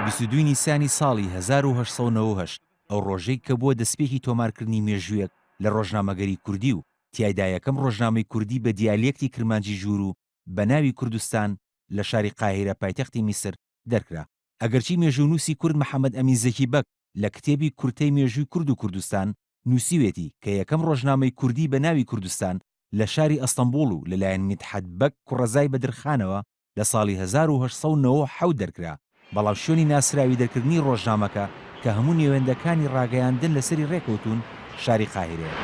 22 نیسانی ساڵی 1990 ئەو ڕۆژەی کە بووە دەستپێکی تۆمارکردنی مێژوویەک لە ڕۆژنامەگەری کوردی و تیایدا یەکەم ڕۆژنامەی کوردی بە دیالێکتی کرمانجی ژوور و بە ناوی کوردستان لە شاری قاهیرە پایتەختی میسر دەرکرا. ئەگەرچی مێژوونووسی کورد محەممەد ئەمین زەکی بەک لە کتێبی کورتەی مێژووی کورد و کوردستان نووسیوێتی کە یەکەم ڕۆژنامەی کوردی بە ناوی کوردستان لە شاری ئەستەمبوڵ و لەلایەن میدحەت بەک کوڕەزای بەدرخانەوە لە ساڵی 1990 دەرکرا. بەڵام شوێنی ناسراوی دەرکردنی ڕۆژنامەکە کە هەموو نێوێندەکانی ڕاگەیاندن لەسەری ڕێکەوتون شاری قاهیرەیە.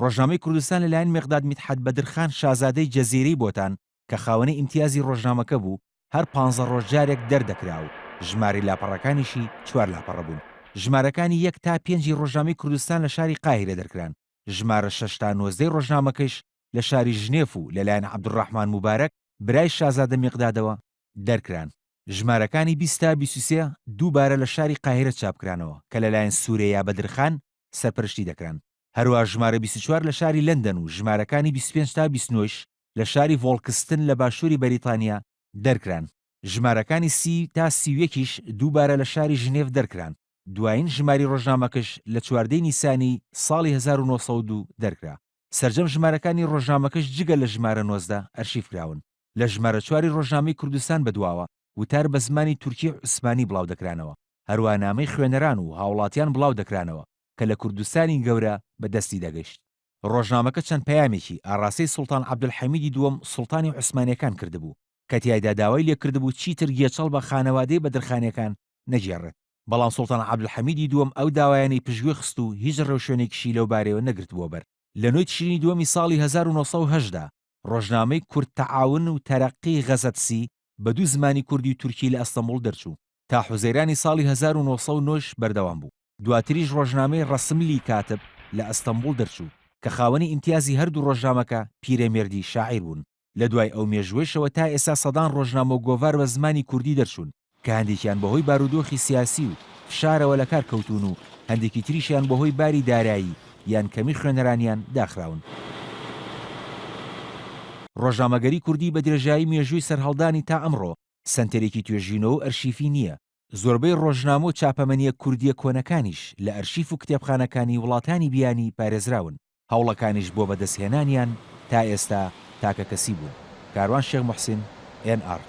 ڕۆژنامەی کوردستان لەلایەن مێغداد میدحەت بەدرخان شازادەی جەزیرەی بۆتان کە خاوەنی ئیمتیازی ڕۆژنامەکە بوو هەر 15 ڕۆژ جارێک دەردەکرا و ژماری لاپەڕەکانیشی 4 لاپەڕە بوون. ژمارەکانی 1 تا 5 ڕۆژنامەی کوردستان لە شاری قاهیرە دەرکران. ژمارە 6 تا 19 ڕۆژنامەکەش لە شاری ژنێف و لەلایەن عەبدوڕەحمان موبارەک برای شازادە میغدادەوە دەرکران. ژمارەکانی 20 تا 23 دووبارە لە شاری قاهیرە چاپکرانەوە کە لەلایەن سوورەیە بەدرخان سەرپەرشتی دەکران. هەروە ژمارە 24 لە شاری لەندەن و ژمارەکانی 25 تا 29 لە شاری ڤۆڵکستن لە باشووری بەریتانیا دەرکران. ژمارەکانی 30 تا 31 دووبارە لە شاری ژنێف دەرکران. دوایین ژماری ڕۆژنامەکەش لە 14 نیسانی ساڵی 1992 دەرکرا. سەرجەم ژمارەکانی ڕۆژنامەکەش جگە لە ژمارە 19 ئەرشیفکراون. لە ژمارە 4 ڕۆژنامەی کوردستان بەدواوە وتار بە زمانی تورکی و عوسمانی بڵاو دەکرانەوە. هەروە نامەی خوێنەران و هاوڵاتیان بڵاو دەکرانەوە کە لە کوردستانی گەورە بەدەستی دەگەیشت. ڕۆژنامەکە چەند پەیامێکی ئاڕاستەی سوڵتان عەبدولحەمیدی دووەم سوڵتانی عوسمانیەکان کردبوو کە تیایدا داوای لێکردبوو چیتر گێچەڵ بە خانەوادەی بەدرخانیەکان نەگێڕێت. بەڵام سوڵتان عەبدولحەمیدی دووەم ئەو داوایانەی پشتگوێ خست و هیچ ڕێوشوێنێکیشی لەو بارەوە نەگرتبووە بەر. لە نۆی تشرینی دووەمی ساڵی 1970 ڕۆژنامەی کورد تەعاون و تەرەقی غەزەتسی بە دوو زمانی کوردی و تورکی لە ئەستەمبوڵ دەرچوو تا حوزەیرانی ساڵی 1990 بەردەوام بوو. دواتریش ڕۆژنامەی ڕەسملی کاتب لە ئەستەمبوڵ دەرچوو کە خاوەنی ئیمتیازی هەردوو ڕۆژنامەکە پیرەمێردی شاعیر بوون. لە دوای ئەو مێژوەیشەوە تا ئێستا سەدان ڕۆژنامە و گۆڤار بە زمانی کوردی دەرچوون کە هەندێکیان بەهۆی بارودۆخی سیاسی و فشارەوە لە کار کەوتون و هەندێکی تریشیان بەهۆی باری دارایی یان کەمی خوێنەرانیان داخراون. ڕۆژنامەگەری کوردی بە درێژایی مێژووی سەرهەڵدانی تا ئەمڕۆ سنتەرێکی توێژینەوە و ئەرشیفی نییە. زۆربەی ڕۆژنامە و چاپەمەنیە کوردیە کۆنەکانیش لە ئەرشیف و کتێبخانەکانی وڵاتانی بیانی پارێزراون. هەوڵەکانیش بۆ بەدەستهێنانیان تا ئێستا تاکە کەسی بوون. کاروان شێخ موحسین NRT